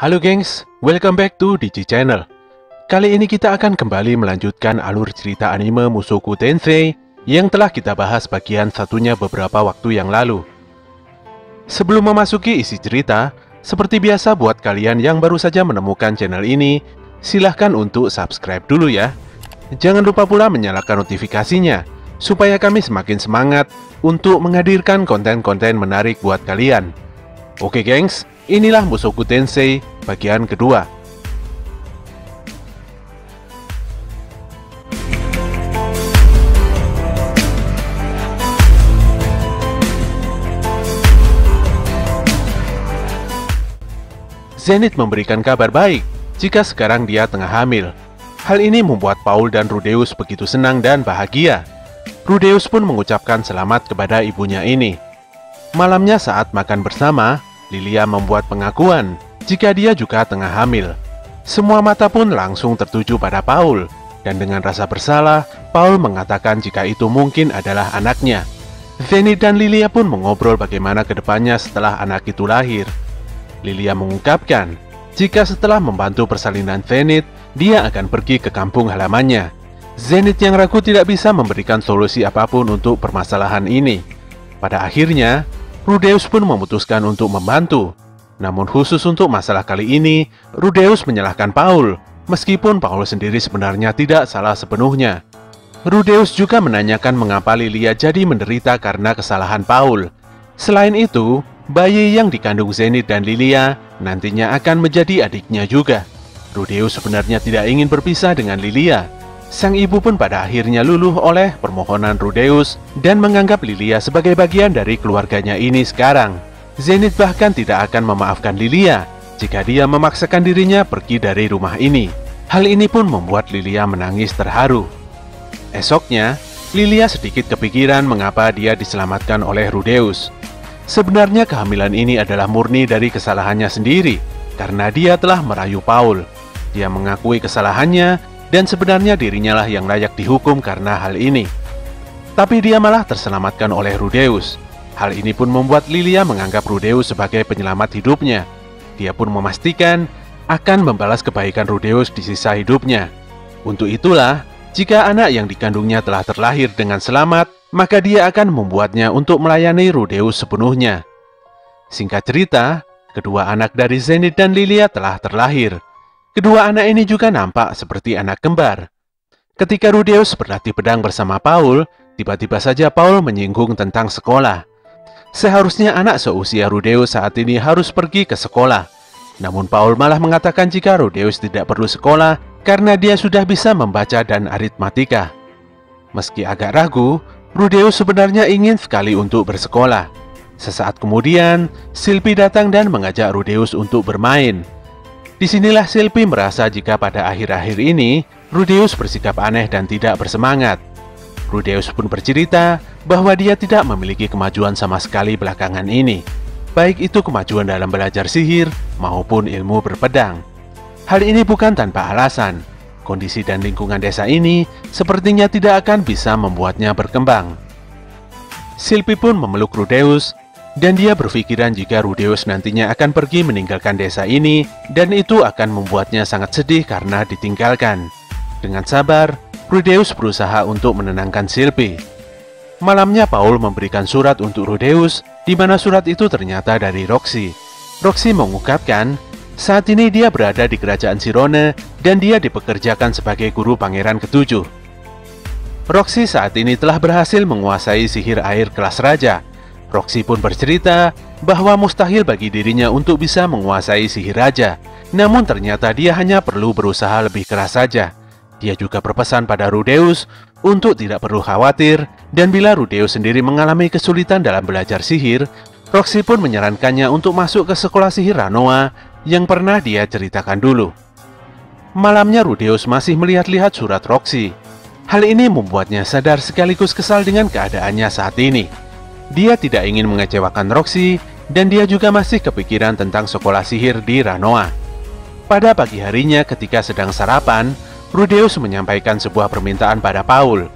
Halo gengs, welcome back to Digi Channel. Kali ini kita akan kembali melanjutkan alur cerita anime Mushoku Tensei yang telah kita bahas bagian satunya beberapa waktu yang lalu. Sebelum memasuki isi cerita, seperti biasa buat kalian yang baru saja menemukan channel ini, silahkan untuk subscribe dulu ya. Jangan lupa pula menyalakan notifikasinya, supaya kami semakin semangat untuk menghadirkan konten-konten menarik buat kalian. Oke gengs, inilah Mushoku Tensei bagian kedua. Zenith memberikan kabar baik jika sekarang dia tengah hamil. Hal ini membuat Paul dan Rudeus begitu senang dan bahagia. Rudeus pun mengucapkan selamat kepada ibunya ini. Malamnya saat makan bersama, Lilia membuat pengakuan jika dia juga tengah hamil. Semua mata pun langsung tertuju pada Paul, dan dengan rasa bersalah, Paul mengatakan jika itu mungkin adalah anaknya. Zenith dan Lilia pun mengobrol bagaimana kedepannya setelah anak itu lahir. Lilia mengungkapkan jika setelah membantu persalinan Zenith, dia akan pergi ke kampung halamannya. Zenith yang ragu tidak bisa memberikan solusi apapun untuk permasalahan ini. Pada akhirnya, Rudeus pun memutuskan untuk membantu. Namun khusus untuk masalah kali ini, Rudeus menyalahkan Paul, meskipun Paul sendiri sebenarnya tidak salah sepenuhnya. Rudeus juga menanyakan mengapa Lilia jadi menderita karena kesalahan Paul. Selain itu, bayi yang dikandung Zenith dan Lilia nantinya akan menjadi adiknya juga. Rudeus sebenarnya tidak ingin berpisah dengan Lilia. Sang ibu pun pada akhirnya luluh oleh permohonan Rudeus dan menganggap Lilia sebagai bagian dari keluarganya ini sekarang. Zenith bahkan tidak akan memaafkan Lilia jika dia memaksakan dirinya pergi dari rumah ini. Hal ini pun membuat Lilia menangis terharu. Esoknya, Lilia sedikit kepikiran mengapa dia diselamatkan oleh Rudeus. Sebenarnya kehamilan ini adalah murni dari kesalahannya sendiri, karena dia telah merayu Paul. Dia mengakui kesalahannya, dan sebenarnya dirinya lah yang layak dihukum karena hal ini. Tapi dia malah terselamatkan oleh Rudeus. Hal ini pun membuat Lilia menganggap Rudeus sebagai penyelamat hidupnya. Dia pun memastikan akan membalas kebaikan Rudeus di sisa hidupnya. Untuk itulah, jika anak yang dikandungnya telah terlahir dengan selamat, maka dia akan membuatnya untuk melayani Rudeus sepenuhnya. Singkat cerita, kedua anak dari Zenith dan Lilia telah terlahir. Kedua anak ini juga nampak seperti anak kembar. Ketika Rudeus berlatih pedang bersama Paul, tiba-tiba saja Paul menyinggung tentang sekolah. Seharusnya anak seusia Rudeus saat ini harus pergi ke sekolah. Namun Paul malah mengatakan jika Rudeus tidak perlu sekolah karena dia sudah bisa membaca dan aritmatika. Meski agak ragu, Rudeus sebenarnya ingin sekali untuk bersekolah. Sesaat kemudian, Sylvie datang dan mengajak Rudeus untuk bermain. Disinilah Sylvie merasa jika pada akhir-akhir ini, Rudeus bersikap aneh dan tidak bersemangat. Rudeus pun bercerita bahwa dia tidak memiliki kemajuan sama sekali belakangan ini, baik itu kemajuan dalam belajar sihir maupun ilmu berpedang. Hal ini bukan tanpa alasan. Kondisi dan lingkungan desa ini sepertinya tidak akan bisa membuatnya berkembang. Sylvie pun memeluk Rudeus, dan dia berpikiran jika Rudeus nantinya akan pergi meninggalkan desa ini, dan itu akan membuatnya sangat sedih karena ditinggalkan. Dengan sabar, Rudeus berusaha untuk menenangkan Sylvie. Malamnya Paul memberikan surat untuk Rudeus, di mana surat itu ternyata dari Roxy. Roxy mengungkapkan, saat ini dia berada di kerajaan Sirone, dan dia dipekerjakan sebagai guru pangeran ketujuh. Roxy saat ini telah berhasil menguasai sihir air kelas raja. Roxy pun bercerita bahwa mustahil bagi dirinya untuk bisa menguasai sihir raja. Namun ternyata dia hanya perlu berusaha lebih keras saja. Dia juga berpesan pada Rudeus untuk tidak perlu khawatir, dan bila Rudeus sendiri mengalami kesulitan dalam belajar sihir, Roxy pun menyarankannya untuk masuk ke sekolah sihir Ranoa yang pernah dia ceritakan dulu. Malamnya Rudeus masih melihat-lihat surat Roxy. Hal ini membuatnya sadar sekaligus kesal dengan keadaannya saat ini. Dia tidak ingin mengecewakan Roxy, dan dia juga masih kepikiran tentang sekolah sihir di Ranoa. Pada pagi harinya ketika sedang sarapan, Rudeus menyampaikan sebuah permintaan pada Paul.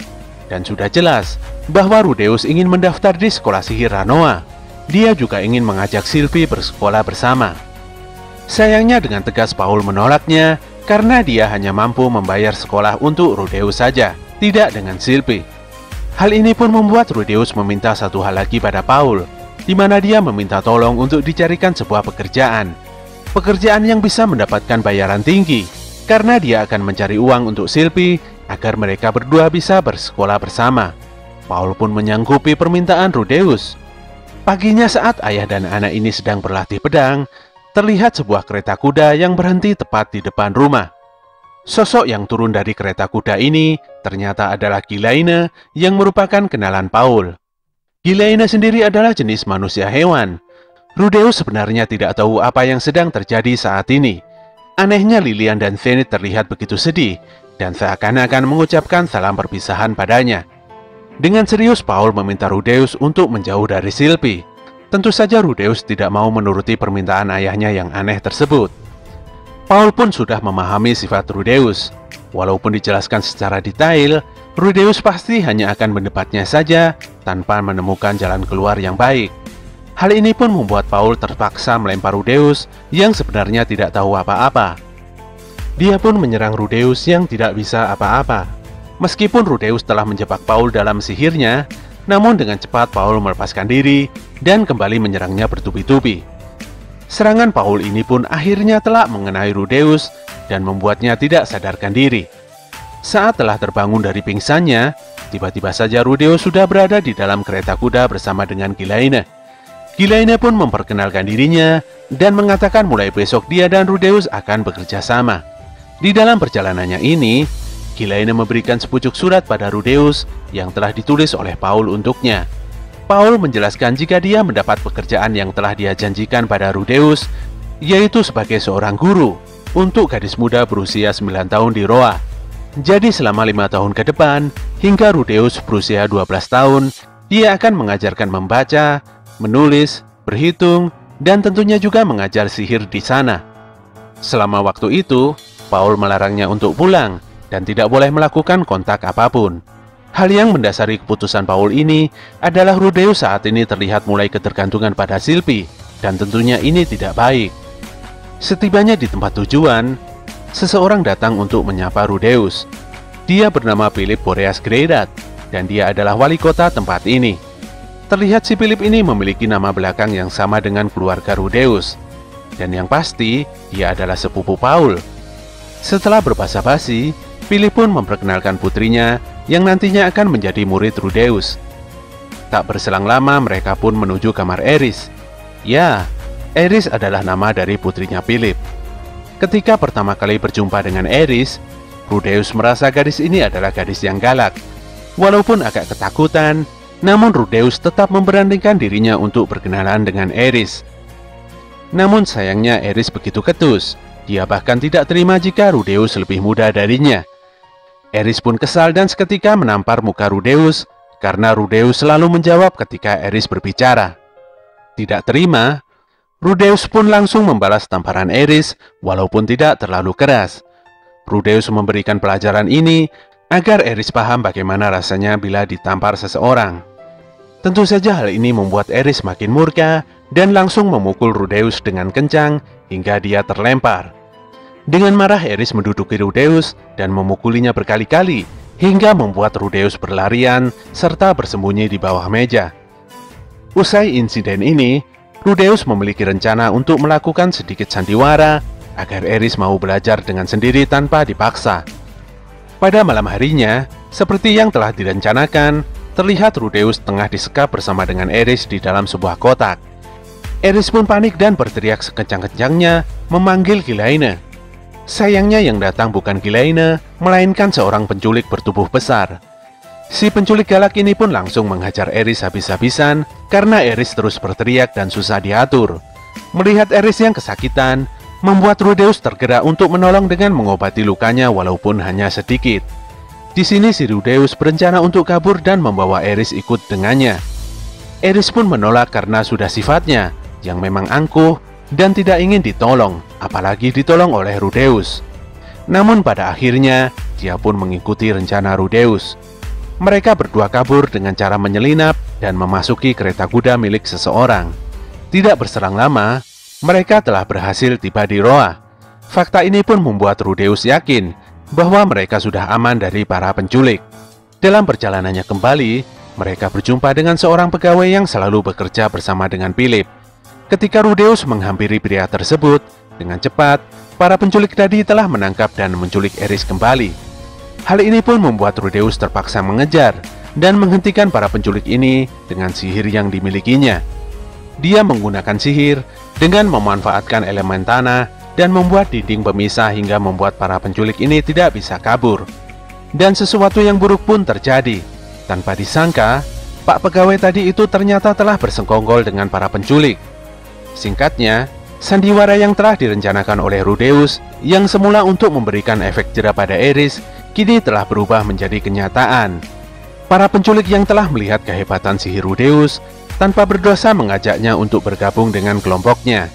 Dan sudah jelas bahwa Rudeus ingin mendaftar di sekolah sihir Ranoa. Dia juga ingin mengajak Sylvie bersekolah bersama. Sayangnya dengan tegas Paul menolaknya karena dia hanya mampu membayar sekolah untuk Rudeus saja, tidak dengan Sylvie. Hal ini pun membuat Rudeus meminta satu hal lagi pada Paul, di mana dia meminta tolong untuk dicarikan sebuah pekerjaan. Pekerjaan yang bisa mendapatkan bayaran tinggi, karena dia akan mencari uang untuk Sylvie agar mereka berdua bisa bersekolah bersama. Paul pun menyanggupi permintaan Rudeus. Paginya saat ayah dan anak ini sedang berlatih pedang, terlihat sebuah kereta kuda yang berhenti tepat di depan rumah. Sosok yang turun dari kereta kuda ini ternyata adalah Gilaine yang merupakan kenalan Paul. Gilaine sendiri adalah jenis manusia hewan. Rudeus sebenarnya tidak tahu apa yang sedang terjadi saat ini. Anehnya Lilian dan Zenith terlihat begitu sedih dan seakan-akan mengucapkan salam perpisahan padanya. Dengan serius Paul meminta Rudeus untuk menjauh dari Sylvie. Tentu saja Rudeus tidak mau menuruti permintaan ayahnya yang aneh tersebut. Paul pun sudah memahami sifat Rudeus. Walaupun dijelaskan secara detail, Rudeus pasti hanya akan mendebatnya saja tanpa menemukan jalan keluar yang baik. Hal ini pun membuat Paul terpaksa melempar Rudeus yang sebenarnya tidak tahu apa-apa. Dia pun menyerang Rudeus yang tidak bisa apa-apa. Meskipun Rudeus telah menjebak Paul dalam sihirnya, namun dengan cepat Paul melepaskan diri dan kembali menyerangnya bertubi-tubi. Serangan Paul ini pun akhirnya telah mengenai Rudeus dan membuatnya tidak sadarkan diri. Saat telah terbangun dari pingsannya, tiba-tiba saja Rudeus sudah berada di dalam kereta kuda bersama dengan Gilaine. Gilaine pun memperkenalkan dirinya dan mengatakan mulai besok dia dan Rudeus akan bekerja sama. Di dalam perjalanannya ini, Gilaine memberikan sepucuk surat pada Rudeus yang telah ditulis oleh Paul untuknya. Paul menjelaskan jika dia mendapat pekerjaan yang telah dia janjikan pada Rudeus, yaitu sebagai seorang guru untuk gadis muda berusia 9 tahun di Roa. Jadi selama 5 tahun ke depan, hingga Rudeus berusia 12 tahun, dia akan mengajarkan membaca, menulis, berhitung, dan tentunya juga mengajar sihir di sana. Selama waktu itu, Paul melarangnya untuk pulang dan tidak boleh melakukan kontak apapun. Hal yang mendasari keputusan Paul ini adalah Rudeus saat ini terlihat mulai ketergantungan pada Sylvie, dan tentunya ini tidak baik. Setibanya di tempat tujuan, seseorang datang untuk menyapa Rudeus. Dia bernama Philip Boreas Greirat, dan dia adalah wali kota tempat ini. Terlihat si Philip ini memiliki nama belakang yang sama dengan keluarga Rudeus, dan yang pasti dia adalah sepupu Paul. Setelah berbasa-basi, Philip pun memperkenalkan putrinya yang nantinya akan menjadi murid Rudeus. Tak berselang lama mereka pun menuju kamar Eris. Ya, Eris adalah nama dari putrinya Philip. Ketika pertama kali berjumpa dengan Eris, Rudeus merasa gadis ini adalah gadis yang galak. Walaupun agak ketakutan, namun Rudeus tetap memberanikan dirinya untuk berkenalan dengan Eris. Namun sayangnya Eris begitu ketus. Dia bahkan tidak terima jika Rudeus lebih muda darinya. Eris pun kesal dan seketika menampar muka Rudeus karena Rudeus selalu menjawab ketika Eris berbicara. Tidak terima, Rudeus pun langsung membalas tamparan Eris walaupun tidak terlalu keras. Rudeus memberikan pelajaran ini agar Eris paham bagaimana rasanya bila ditampar seseorang. Tentu saja hal ini membuat Eris makin murka dan langsung memukul Rudeus dengan kencang hingga dia terlempar. Dengan marah Eris menduduki Rudeus dan memukulinya berkali-kali hingga membuat Rudeus berlarian serta bersembunyi di bawah meja. Usai insiden ini, Rudeus memiliki rencana untuk melakukan sedikit sandiwara agar Eris mau belajar dengan sendiri tanpa dipaksa. Pada malam harinya, seperti yang telah direncanakan, terlihat Rudeus tengah disekap bersama dengan Eris di dalam sebuah kotak. Eris pun panik dan berteriak sekencang-kencangnya memanggil Gilaine. Sayangnya yang datang bukan Gilaine, melainkan seorang penculik bertubuh besar. Si penculik galak ini pun langsung menghajar Eris habis-habisan karena Eris terus berteriak dan susah diatur. Melihat Eris yang kesakitan, membuat Rudeus tergerak untuk menolong dengan mengobati lukanya walaupun hanya sedikit. Di sini si Rudeus berencana untuk kabur dan membawa Eris ikut dengannya. Eris pun menolak karena sudah sifatnya yang memang angkuh dan tidak ingin ditolong, apalagi ditolong oleh Rudeus. Namun pada akhirnya, dia pun mengikuti rencana Rudeus. Mereka berdua kabur dengan cara menyelinap dan memasuki kereta kuda milik seseorang. Tidak berselang lama, Mereka telah berhasil tiba di Roa. Fakta ini pun membuat Rudeus yakin bahwa mereka sudah aman dari para penculik. Dalam perjalanannya kembali, mereka berjumpa dengan seorang pegawai yang selalu bekerja bersama dengan Philip. Ketika Rudeus menghampiri pria tersebut, dengan cepat, para penculik tadi telah menangkap dan menculik Eris kembali. Hal ini pun membuat Rudeus terpaksa mengejar dan menghentikan para penculik ini dengan sihir yang dimilikinya. Dia menggunakan sihir dengan memanfaatkan elemen tanah dan membuat dinding pemisah hingga membuat para penculik ini tidak bisa kabur. Dan sesuatu yang buruk pun terjadi. Tanpa disangka, Pak pegawai tadi itu ternyata telah bersekongkol dengan para penculik. Singkatnya, sandiwara yang telah direncanakan oleh Rudeus yang semula untuk memberikan efek jera pada Eris kini telah berubah menjadi kenyataan. Para penculik yang telah melihat kehebatan sihir Rudeus tanpa berdosa mengajaknya untuk bergabung dengan kelompoknya.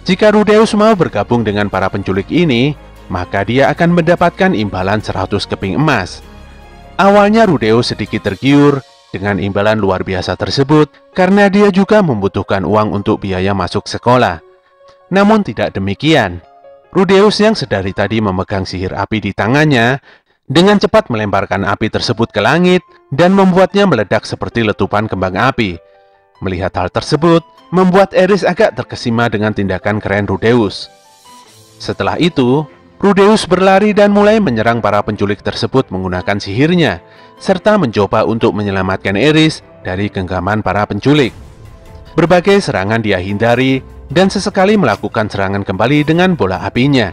Jika Rudeus mau bergabung dengan para penculik ini, maka dia akan mendapatkan imbalan 100 keping emas. Awalnya Rudeus sedikit tergiur dengan imbalan luar biasa tersebut karena dia juga membutuhkan uang untuk biaya masuk sekolah. Namun tidak demikian. Rudeus yang sedari tadi memegang sihir api di tangannya dengan cepat melemparkan api tersebut ke langit dan membuatnya meledak seperti letupan kembang api. Melihat hal tersebut, membuat Eris agak terkesima dengan tindakan keren Rudeus. Setelah itu, Rudeus berlari dan mulai menyerang para penculik tersebut menggunakan sihirnya, serta mencoba untuk menyelamatkan Eris dari genggaman para penculik. Berbagai serangan dia hindari, dan sesekali melakukan serangan kembali dengan bola apinya.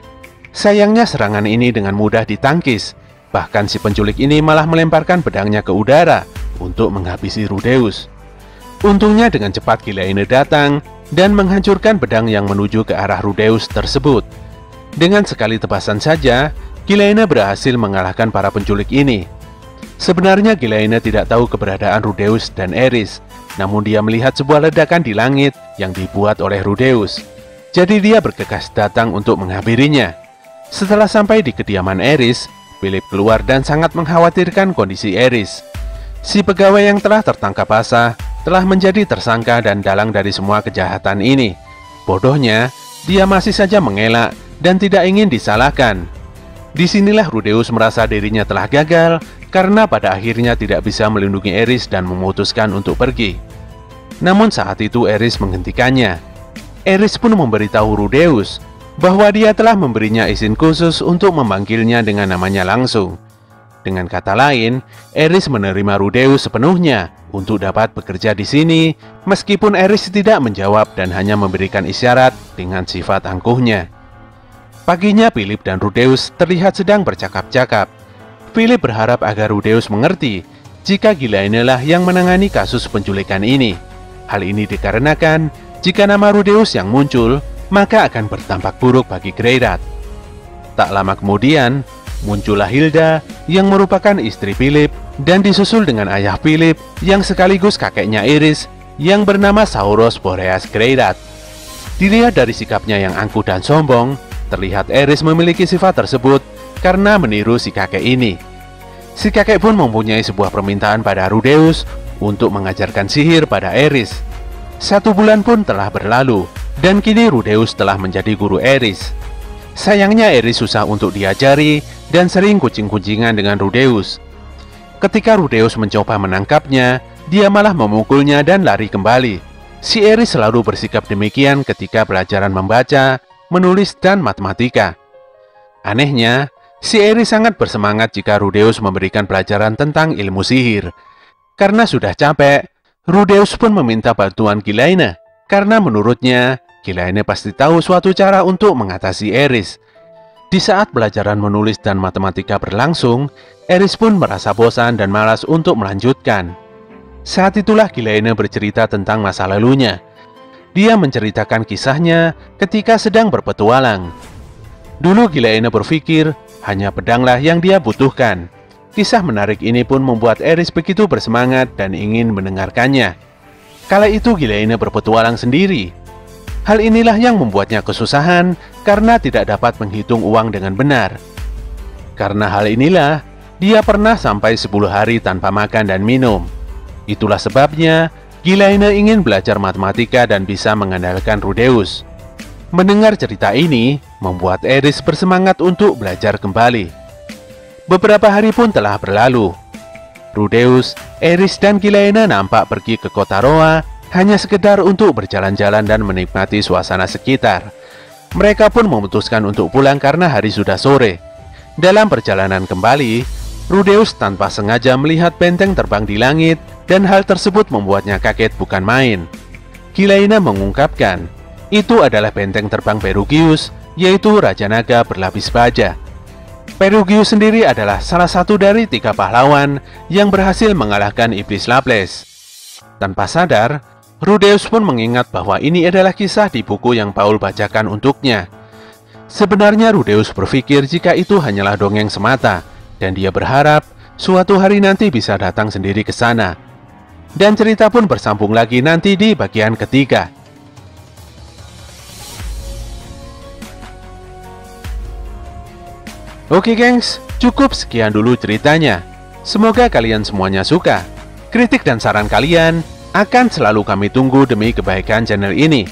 Sayangnya serangan ini dengan mudah ditangkis, bahkan si penculik ini malah melemparkan pedangnya ke udara untuk menghabisi Rudeus. Untungnya dengan cepat Gilaine datang dan menghancurkan pedang yang menuju ke arah Rudeus tersebut. Dengan sekali tebasan saja, Gilaine berhasil mengalahkan para penculik ini. Sebenarnya Gilaine tidak tahu keberadaan Rudeus dan Eris, namun dia melihat sebuah ledakan di langit yang dibuat oleh Rudeus. Jadi dia bergegas datang untuk menghampirinya. Setelah sampai di kediaman Eris, Philip keluar dan sangat mengkhawatirkan kondisi Eris. Si pegawai yang telah tertangkap basah telah menjadi tersangka dan dalang dari semua kejahatan ini. Bodohnya, dia masih saja mengelak dan tidak ingin disalahkan. Disinilah Rudeus merasa dirinya telah gagal karena pada akhirnya tidak bisa melindungi Eris dan memutuskan untuk pergi. Namun saat itu Eris menghentikannya. Eris pun memberitahu Rudeus bahwa dia telah memberinya izin khusus untuk memanggilnya dengan namanya langsung. Dengan kata lain, Eris menerima Rudeus sepenuhnya untuk dapat bekerja di sini, meskipun Eris tidak menjawab dan hanya memberikan isyarat dengan sifat angkuhnya. Paginya Philip dan Rudeus terlihat sedang bercakap-cakap. Philip berharap agar Rudeus mengerti jika Gilaine lah yang menangani kasus penculikan ini. Hal ini dikarenakan jika nama Rudeus yang muncul, maka akan berdampak buruk bagi Greirat. Tak lama kemudian, muncullah Hilda yang merupakan istri Philip dan disusul dengan ayah Philip yang sekaligus kakeknya Eris yang bernama Sauros Boreas Greirat. Dilihat dari sikapnya yang angkuh dan sombong, terlihat Eris memiliki sifat tersebut karena meniru si kakek ini. Si kakek pun mempunyai sebuah permintaan pada Rudeus untuk mengajarkan sihir pada Eris. 1 bulan pun telah berlalu dan kini Rudeus telah menjadi guru Eris. Sayangnya Eris susah untuk diajari dan sering kucing-kucingan dengan Rudeus. Ketika Rudeus mencoba menangkapnya, dia malah memukulnya dan lari kembali. Si Eris selalu bersikap demikian ketika pelajaran membaca, menulis, dan matematika. Anehnya, si Eris sangat bersemangat jika Rudeus memberikan pelajaran tentang ilmu sihir. Karena sudah capek, Rudeus pun meminta bantuan Gilaine, karena menurutnya Gilaine pasti tahu suatu cara untuk mengatasi Eris. Di saat pelajaran menulis dan matematika berlangsung, Eris pun merasa bosan dan malas untuk melanjutkan. Saat itulah Gilaine bercerita tentang masa lalunya. Dia menceritakan kisahnya ketika sedang berpetualang. Dulu Gilaine berpikir hanya pedanglah yang dia butuhkan. Kisah menarik ini pun membuat Eris begitu bersemangat dan ingin mendengarkannya. Kala itu Gilaine berpetualang sendiri. Hal inilah yang membuatnya kesusahan karena tidak dapat menghitung uang dengan benar. Karena hal inilah, dia pernah sampai 10 hari tanpa makan dan minum. Itulah sebabnya Gilaine ingin belajar matematika dan bisa mengandalkan Rudeus. Mendengar cerita ini membuat Eris bersemangat untuk belajar kembali. Beberapa hari pun telah berlalu. Rudeus, Eris, dan Kilaena nampak pergi ke kota Roa hanya sekedar untuk berjalan-jalan dan menikmati suasana sekitar. Mereka pun memutuskan untuk pulang karena hari sudah sore. Dalam perjalanan kembali, Rudeus tanpa sengaja melihat benteng terbang di langit dan hal tersebut membuatnya kaget bukan main. Kilaena mengungkapkan, itu adalah benteng terbang Perugius, yaitu Raja Naga berlapis baja. Perugius sendiri adalah salah satu dari 3 pahlawan yang berhasil mengalahkan Iblis Laples. Tanpa sadar, Rudeus pun mengingat bahwa ini adalah kisah di buku yang Paul bacakan untuknya. Sebenarnya Rudeus berpikir jika itu hanyalah dongeng semata, dan dia berharap suatu hari nanti bisa datang sendiri ke sana. Dan cerita pun bersambung lagi nanti di bagian ketiga. Oke gengs, cukup sekian dulu ceritanya. Semoga kalian semuanya suka. Kritik dan saran kalian akan selalu kami tunggu demi kebaikan channel ini.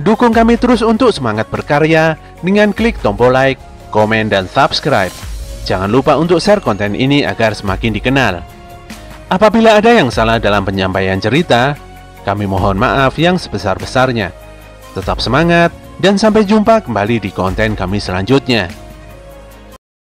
Dukung kami terus untuk semangat berkarya dengan klik tombol like, komen, dan subscribe. Jangan lupa untuk share konten ini agar semakin dikenal. Apabila ada yang salah dalam penyampaian cerita, kami mohon maaf yang sebesar-besarnya. Tetap semangat dan sampai jumpa kembali di konten kami selanjutnya.